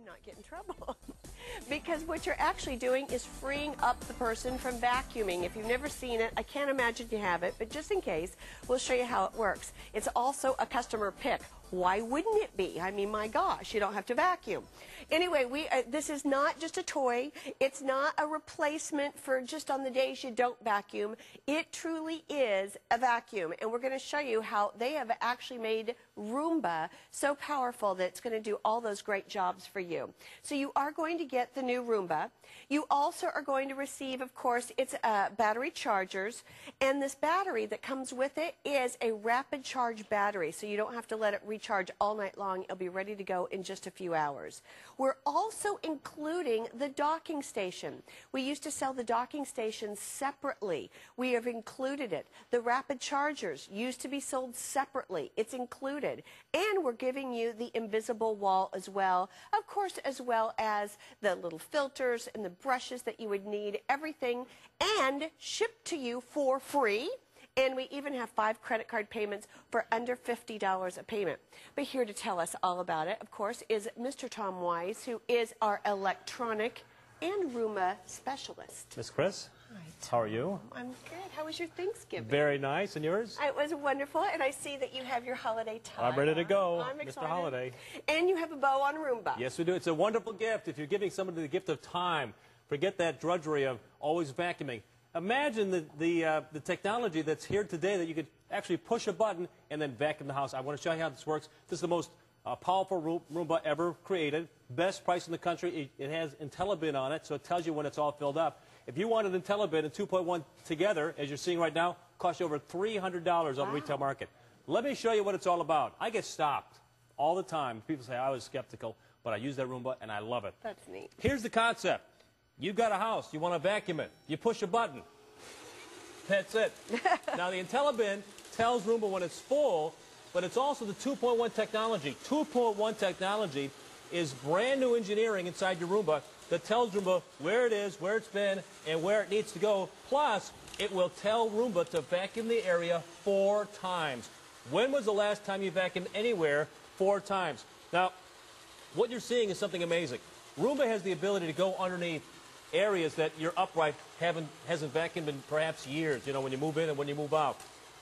not get in trouble. Because what you're actually doing is freeing up the person from vacuuming. If you've never seen it, I can't imagine you have it, but just in case, we'll show you how it works. It's also a customer pick. Why wouldn't it be? I mean, my gosh, you don't have to vacuum. Anyway, this is not just a toy. It's not a replacement for just on the days you don't vacuum. It truly is a vacuum, and we're going to show you how they have actually made Roomba so powerful that it's going to do all those great jobs for you. So you are going to get the new Roomba. You also are going to receive, of course, its battery chargers, and this battery that comes with it is a rapid charge battery, so you don't have to let it recharge all night long. It'll be ready to go in just a few hours. We're also including the docking station. We used to sell the docking station separately. We have included it. The rapid chargers used to be sold separately. It's included. And we're giving you the invisible wall as well, of course, as well as the little filters and the brushes that you would need, everything, and shipped to you for free. And we even have 5 credit card payments for under $50 a payment. But here to tell us all about it, of course, is Mr. Tom Wise, who is our electronic and Roomba specialist. Miss Chris, hi, how are you? I'm good. How was your Thanksgiving? Very nice. And yours? It was wonderful, and I see that you have your holiday tie. I'm ready to go, I'm excited. Mr. Holiday. And you have a bow on Roomba. Yes, we do. It's a wonderful gift. If you're giving somebody the gift of time, forget that drudgery of always vacuuming. Imagine the technology that's here today that you could actually push a button and then vacuum the house. I want to show you how this works. This is the most powerful Roomba ever created. Best price in the country. It has Intelli-Bin on it, so it tells you when it's all filled up. If you wanted Intelli-Bin and 2.1 together, as you're seeing right now, it costs you over $300 on the retail market. Let me show you what it's all about. I get stopped all the time. People say I was skeptical, but I use that Roomba and I love it. That's neat. Here's the concept. You've got a house. You want to vacuum it. You push a button. That's it. Now, the Intelli-Bin tells Roomba when it's full, but it's also the 2.1 technology. 2.1 technology is brand new engineering inside your Roomba that tells Roomba where it is, where it's been, and where it needs to go. Plus, it will tell Roomba to vacuum the area 4 times. When was the last time you vacuumed anywhere 4 times? Now, what you're seeing is something amazing. Roomba has the ability to go underneath areas that your upright hasn't vacuumed in perhaps years, you know, when you move in and when you move out.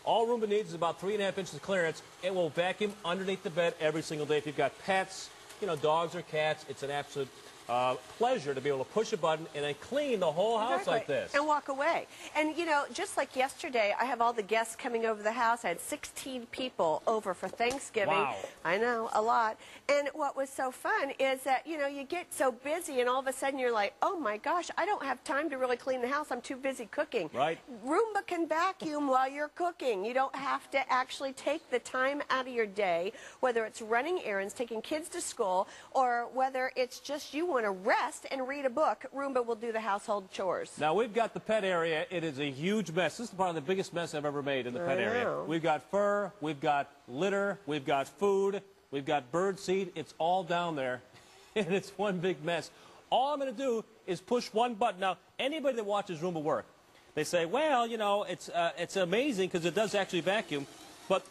All Roomba needs is about 3.5 inches of clearance. It will vacuum underneath the bed every single day. If you've got pets, you know, dogs or cats, it's an absolute pleasure to be able to push a button and then clean the whole house like this. And walk away. And, you know, just like yesterday, I have all the guests coming over the house. I had 16 people over for Thanksgiving. Wow. I know, a lot. And what was so fun is that, you know, you get so busy and all of a sudden you're like, oh my gosh, I don't have time to really clean the house. I'm too busy cooking. Right. Roomba can vacuum while you're cooking. You don't have to actually take the time out of your day, whether it's running errands, taking kids to school, or whether it's just you want to rest and read a book. Roomba will do the household chores. Now, we've got the pet area. It is a huge mess. This is probably the biggest mess I've ever made in the pet area. We've got fur, we've got litter, we've got food, we've got bird seed. It's all down there, and it's one big mess. All I'm going to do is push one button. Now, anybody that watches Roomba work, they say, well, you know, it's amazing because it does actually vacuum, but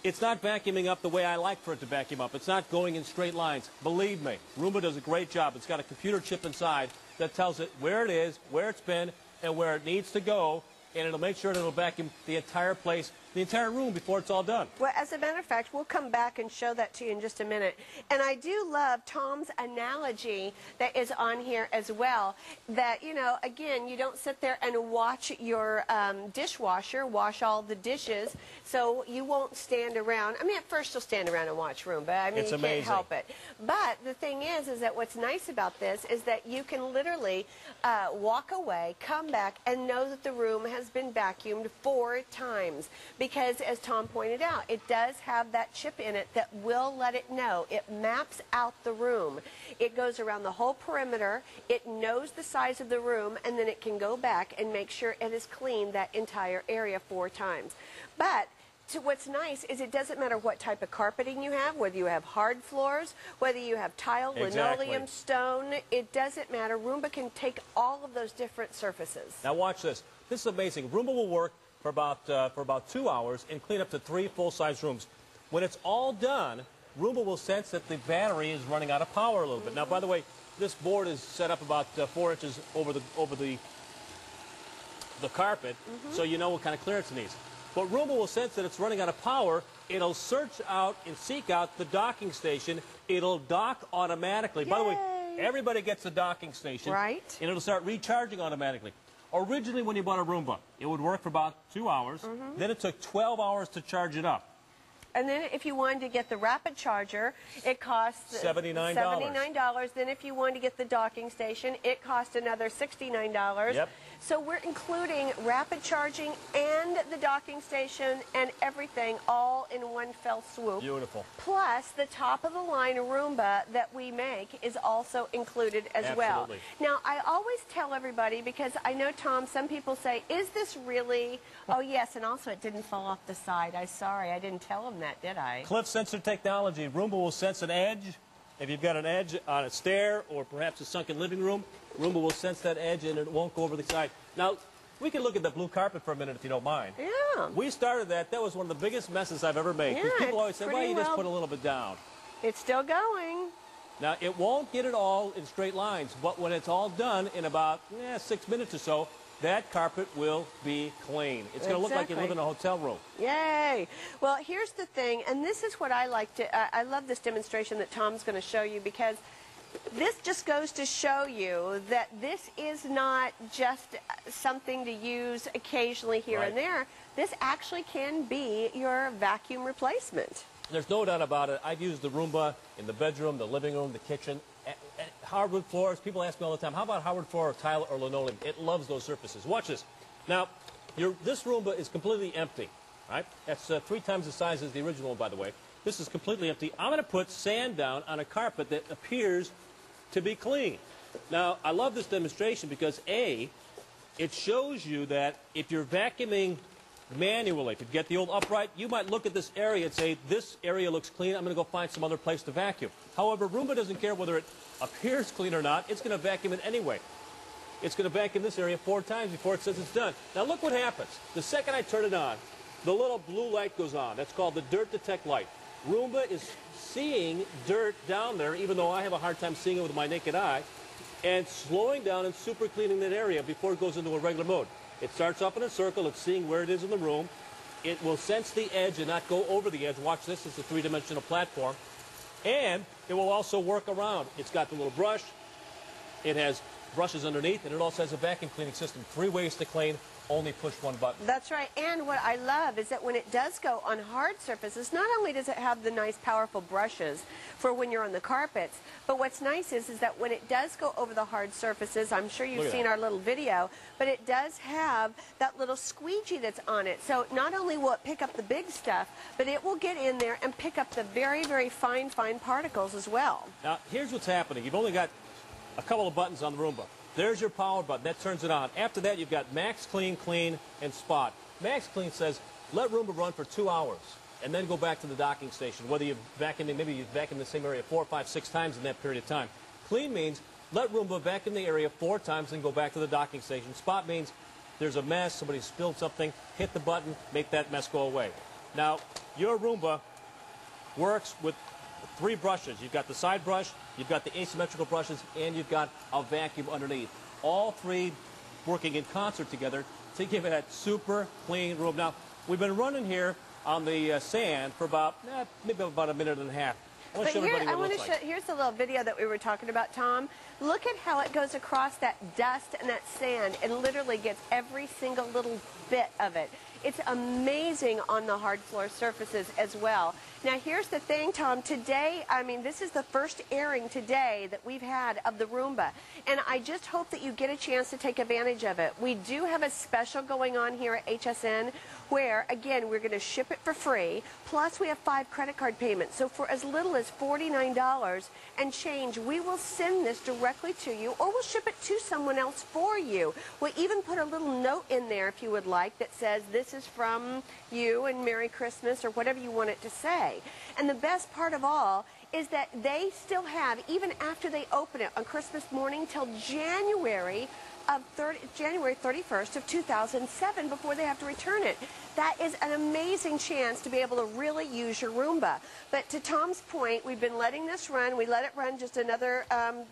it's not vacuuming up the way I like for it to vacuum up. It's not going in straight lines. Believe me, Roomba does a great job. It's got a computer chip inside that tells it where it is, where it's been, and where it needs to go, and it'll make sure that it'll vacuum the entire place, the entire room before it's all done. Well, as a matter of fact, we'll come back and show that to you in just a minute. And I do love Tom's analogy that is on here as well, that, you know, again, you don't sit there and watch your dishwasher wash all the dishes, so you won't stand around. I mean, at first you'll stand around and watch Roomba. I mean, it's you amazing. Can't help it. But the thing is that what's nice about this is that you can literally walk away, come back, and know that the room has been vacuumed 4 times. Because, as Tom pointed out, it does have that chip in it that will let it know. It maps out the room. It goes around the whole perimeter. It knows the size of the room, and then it can go back and make sure it has cleaned that entire area 4 times. But what's nice is it doesn't matter what type of carpeting you have, whether you have hard floors, whether you have tile, linoleum, stone, it doesn't matter. Roomba can take all of those different surfaces. Now watch this. This is amazing. Roomba will work for about 2 hours and clean up to 3 full-size rooms. When it's all done, Roomba will sense that the battery is running out of power a little bit. Now, by the way, this board is set up about 4 inches over the carpet, so you know what kind of clearance it needs. But Roomba will sense that it's running out of power. It'll search out and seek out the docking station. It'll dock automatically. Yay. By the way, everybody gets a docking station. Right. And it'll start recharging automatically. Originally, when you bought a Roomba, it would work for about 2 hours. Then it took 12 hours to charge it up. And then if you wanted to get the rapid charger, it costs $79. $79. Then if you wanted to get the docking station, it cost another $69. Yep. So we're including rapid charging and the docking station and everything all in one fell swoop. Beautiful. Plus, the top-of-the-line Roomba that we make is also included as well. Absolutely. Now, I always tell everybody, because I know, Tom, some people say, is this really... Oh, yes, and also it didn't fall off the side. I'm sorry, I didn't tell them that, did I? Cliff sensor technology. Roomba will sense an edge. If you've got an edge on a stair or perhaps a sunken living room, Roomba will sense that edge and it won't go over the side. Now, we can look at the blue carpet for a minute if you don't mind. Yeah. We started that. That was one of the biggest messes I've ever made. Because people always say, well, you just put a little bit down. It's still going. Now, it won't get it all in straight lines, but when it's all done in about 6 minutes or so, that carpet will be clean. It's going to look like you live in a hotel room. Yay. Well, here's the thing, and this is what I like to, I love this demonstration that Tom's going to show you, because this just goes to show you that this is not just something to use occasionally here and there. This actually can be your vacuum replacement. There's no doubt about it. I've used the Roomba in the bedroom, the living room, the kitchen. Hardwood floors, people ask me all the time, how about hardwood floor or tile or linoleum? It loves those surfaces. Watch this. Now, this Roomba is completely empty, right? That's 3 times the size as the original one, by the way. This is completely empty. I'm going to put sand down on a carpet that appears to be clean. Now, I love this demonstration because, A, it shows you that if you're vacuuming manually, if you get the old upright, you might look at this area and say, this area looks clean, I'm going to go find some other place to vacuum. However, Roomba doesn't care whether it appears clean or not. It's going to vacuum it anyway. It's going to vacuum this area 4 times before it says it's done. Now look what happens. The second I turn it on, the little blue light goes on. That's called the dirt detect light. Roomba is seeing dirt down there, even though I have a hard time seeing it with my naked eye, and slowing down and super cleaning that area before it goes into a regular mode. It starts up in a circle. It's seeing where it is in the room. It will sense the edge and not go over the edge. Watch this. It's a 3-dimensional platform. And it will also work around. It's got the little brush. It has brushes underneath, and it also has a vacuum cleaning system. 3 ways to clean. Only push 1 button. That's right. And what I love is that when it does go on hard surfaces, not only does it have the nice, powerful brushes for when you're on the carpets, but what's nice is that when it does go over the hard surfaces, I'm sure you've seen our little video, but it does have that little squeegee that's on it. So not only will it pick up the big stuff, but it will get in there and pick up the very, very fine, fine particles as well. Now, here's what's happening. You've only got a couple of buttons on the Roomba. There's your power button. That turns it on. After that, you've got Max Clean, Clean, and Spot. Max Clean says, let Roomba run for 2 hours and then go back to the docking station, whether you vacuum, maybe you vacuum the same area 4, 5, 6 times in that period of time. Clean means let Roomba vacuum the area 4 times and go back to the docking station. Spot means there's a mess, somebody spilled something, hit the button, make that mess go away. Now, your Roomba works with 3 brushes. You've got the side brush, you've got the asymmetrical brushes, and you've got a vacuum underneath. All 3 working in concert together to give it that super clean room. Now, we've been running here on the sand for about, maybe about a minute and a half. I want to show everybody what it looks like. Here's the little video that we were talking about, Tom. Look at how it goes across that dust and that sand and literally gets every single little bit of it. It's amazing on the hard floor surfaces as well. Now, here's the thing, Tom. Today, I mean, this is the first airing today that we've had of the Roomba, and I just hope that you get a chance to take advantage of it. We do have a special going on here at HSN where, again, we're going to ship it for free, plus we have 5 credit card payments. So for as little as $49 and change, we will send this directly to you, or we'll ship it to someone else for you. We'll even put a little note in there, if you would like, that says, this is from you and Merry Christmas, or whatever you want it to say. And the best part of all is that they still have, even after they open it on Christmas morning till January, of January 31st of 2007 before they have to return it. That is an amazing chance to be able to really use your Roomba. But to Tom's point, we've been letting this run. We let it run just another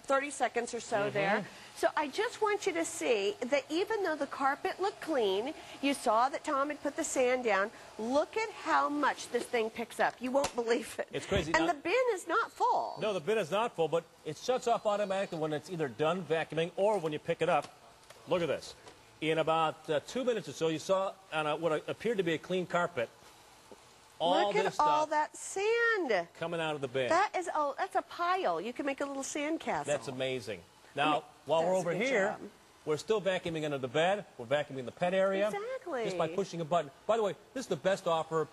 30 seconds or so there. So I just want you to see that even though the carpet looked clean, you saw that Tom had put the sand down, look at how much this thing picks up. You won't believe it. It's crazy. And the bin is not full. No, the bin is not full, but it shuts off automatically when it's either done vacuuming or when you pick it up. Look at this. In about 2 minutes or so, you saw on what appeared to be a clean carpet, all look at this all stuff that sand coming out of the bin. That is, oh, that's a pile. You can make a little sand castle. That's amazing. Now, while we're over here, we're still vacuuming under the bed. We're vacuuming the pet area. Exactly. Just by pushing a button. By the way, this is the best offer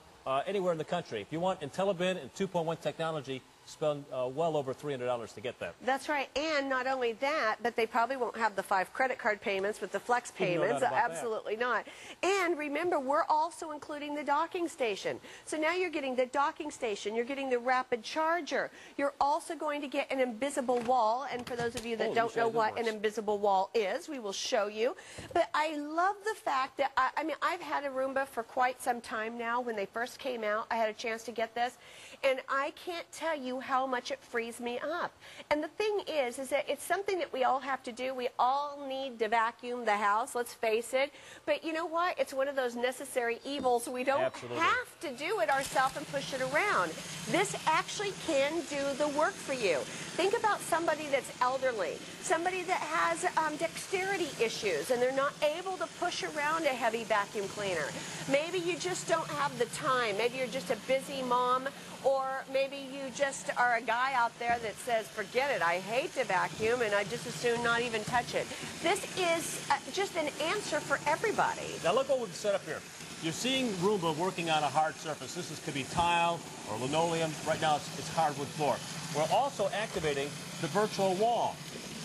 anywhere in the country. If you want Intelli-Bin and 2.1 technology, spend well over $300 to get that. That's right. And not only that, but they probably won't have the 5 credit card payments with the flex payments. Absolutely not. And remember, we're also including the docking station. So now you're getting the docking station. You're getting the rapid charger. You're also going to get an invisible wall. And for those of you that don't know what an invisible wall is, we will show you. But I love the fact that, I mean, I've had a Roomba for quite some time now. When they first came out, I had a chance to get this. And I can't tell you how much it frees me up. And the thing is that it's something that we all have to do. We all need to vacuum the house, let's face it. But you know what? It's one of those necessary evils. We don't have to do it ourselves and push it around. This actually can do the work for you. Think about somebody that's elderly, somebody that has dexterity issues, and they're not able to push around a heavy vacuum cleaner. Maybe you just don't have the time. Maybe you're just a busy mom, or maybe you just are a guy out there that says, forget it, I hate to vacuum, and I just as soon not even touch it. This is just an answer for everybody. Now look what we've set up here. You're seeing Roomba working on a hard surface. This could be tile or linoleum. Right now it's hardwood floor. We're also activating the virtual wall.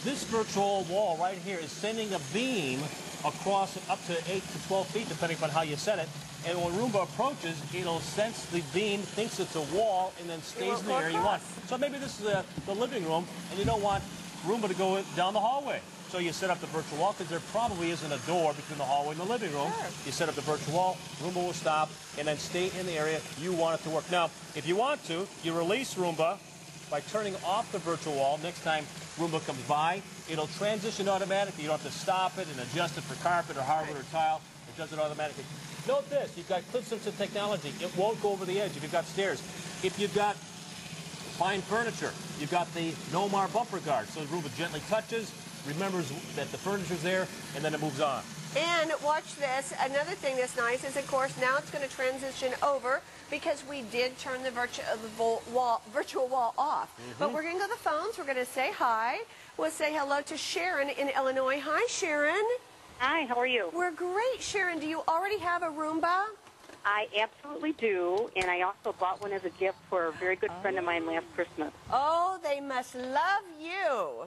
This virtual wall right here is sending a beam across up to 8 to 12 feet, depending upon how you set it. And when Roomba approaches, it'll sense the beam, thinks it's a wall, and then stays in the area you want. So maybe this is the living room, and you don't want Roomba to go down the hallway. So you set up the virtual wall, because there probably isn't a door between the hallway and the living room. Sure. You set up the virtual wall, Roomba will stop, and then stay in the area you want it to work. Now, if you want to, you release Roomba by turning off the virtual wall. Next time Roomba comes by, it'll transition automatically. You don't have to stop it and adjust it for carpet or hardwood or tile. It does it automatically. Note this, you've got clip-sensitive technology. It won't go over the edge if you've got stairs. If you've got fine furniture, you've got the no-mar bumper guard. So the Roomba gently touches, remembers that the furniture's there, and then it moves on. And watch this. Another thing that's nice is, of course, now it's going to transition over because we did turn the virtual wall off. But we're going to go to the phones. We're going to say hi. We'll say hello to Sharon in Illinois. Hi, Sharon. Hi, how are you? We're great, Sharon. Do you already have a Roomba? I absolutely do, and I also bought one as a gift for a very good friend of mine last Christmas. Oh, they must love you.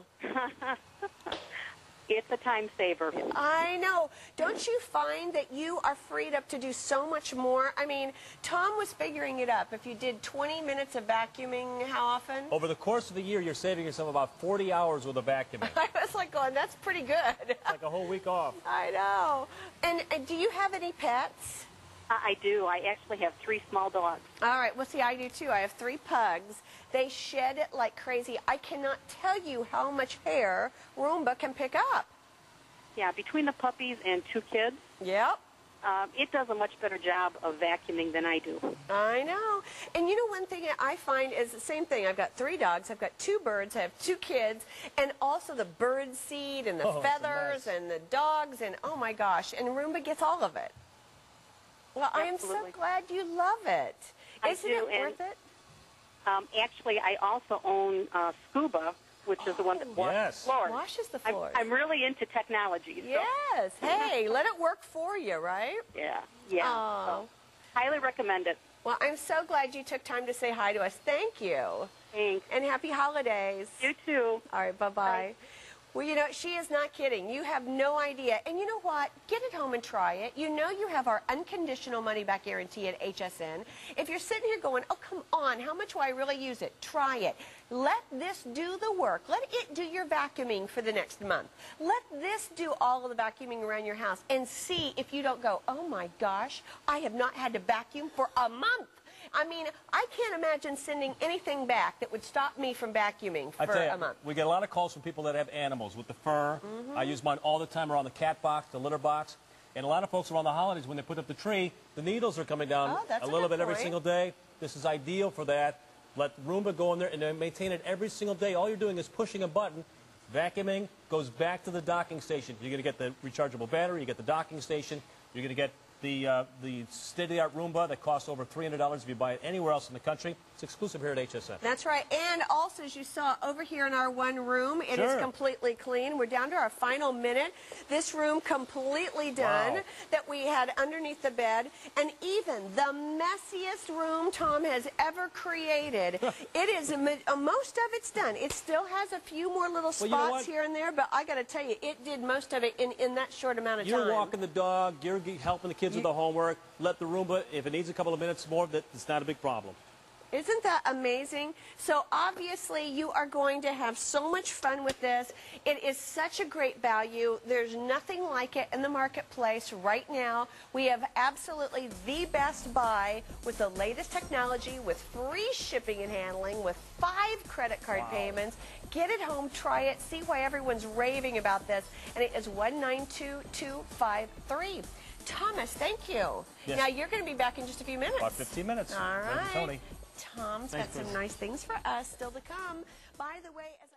It's a time saver. I know. Don't you find that you are freed up to do so much more? I mean, Tom was figuring it up. If you did 20 minutes of vacuuming, how often? Over the course of the year, you're saving yourself about 40 hours with a vacuuming. I was like going, that's pretty good. It's like a whole week off. I know. And do you have any pets? I do. I actually have 3 small dogs. All right. Well, see, I do too. I have 3 pugs. They shed it like crazy. I cannot tell you how much hair Roomba can pick up. Yeah, between the puppies and 2 kids. Yep. It does a much better job of vacuuming than I do. I know. And you know, one thing that I find is the same thing. I've got 3 dogs, I've got 2 birds, I have 2 kids, and also the bird seed and the feathers and the dogs, and oh my gosh, and Roomba gets all of it. Well, I am so glad you love it. Isn't it worth it? Actually, I also own Scuba, which is the one that washes the floors. Washes the floors. I'm really into technology. So. Yes. Hey, let it work for you, right? Yeah. Yeah. So, highly recommend it. Well, I'm so glad you took time to say hi to us. Thank you. Thanks. And happy holidays. You too. All right, bye-bye. Well, you know, she is not kidding. You have no idea. And you know what? Get it home and try it. You know you have our unconditional money-back guarantee at HSN. If you're sitting here going, oh, come on, how much will I really use it? Try it. Let this do the work. Let it do your vacuuming for the next month. Let this do all of the vacuuming around your house and see if you don't go, oh, my gosh, I have not had to vacuum for a month. I mean, I can't imagine sending anything back that would stop me from vacuuming for a month. We get a lot of calls from people that have animals with the fur. I use mine all the time around the cat box, the litter box. And a lot of folks around the holidays, when they put up the tree, the needles are coming down a little bit every single day. This is ideal for that. Let Roomba go in there and then maintain it every single day. All you're doing is pushing a button. Vacuuming goes back to the docking station. You're going to get the rechargeable battery. You get the docking station. You're going to get the state-of-the-art Roomba that costs over $300 if you buy it anywhere else in the country. It's exclusive here at HSN. That's right. And also, as you saw over here in our one room, it is completely clean. We're down to our final minute. This room completely done that we had underneath the bed. And even the messiest room Tom has ever created, it is, most of it's done. It still has a few more little spots here and there, but I got to tell you, it did most of it in that short amount of time. You're walking the dog, you're helping the kids with the homework. Let the Roomba, if it needs a couple of minutes more, it's not a big problem. Isn't that amazing? So obviously you are going to have so much fun with this. It is such a great value. There's nothing like it in the marketplace right now. We have absolutely the best buy with the latest technology, with free shipping and handling, with 5 credit card payments. Get it home, try it, see why everyone's raving about this. And it is $192,253. Thomas, thank you. Yes. Now you're going to be back in just a few minutes. About 15 minutes. All right. Tony. Tom's got some nice things for us still to come. By the way, as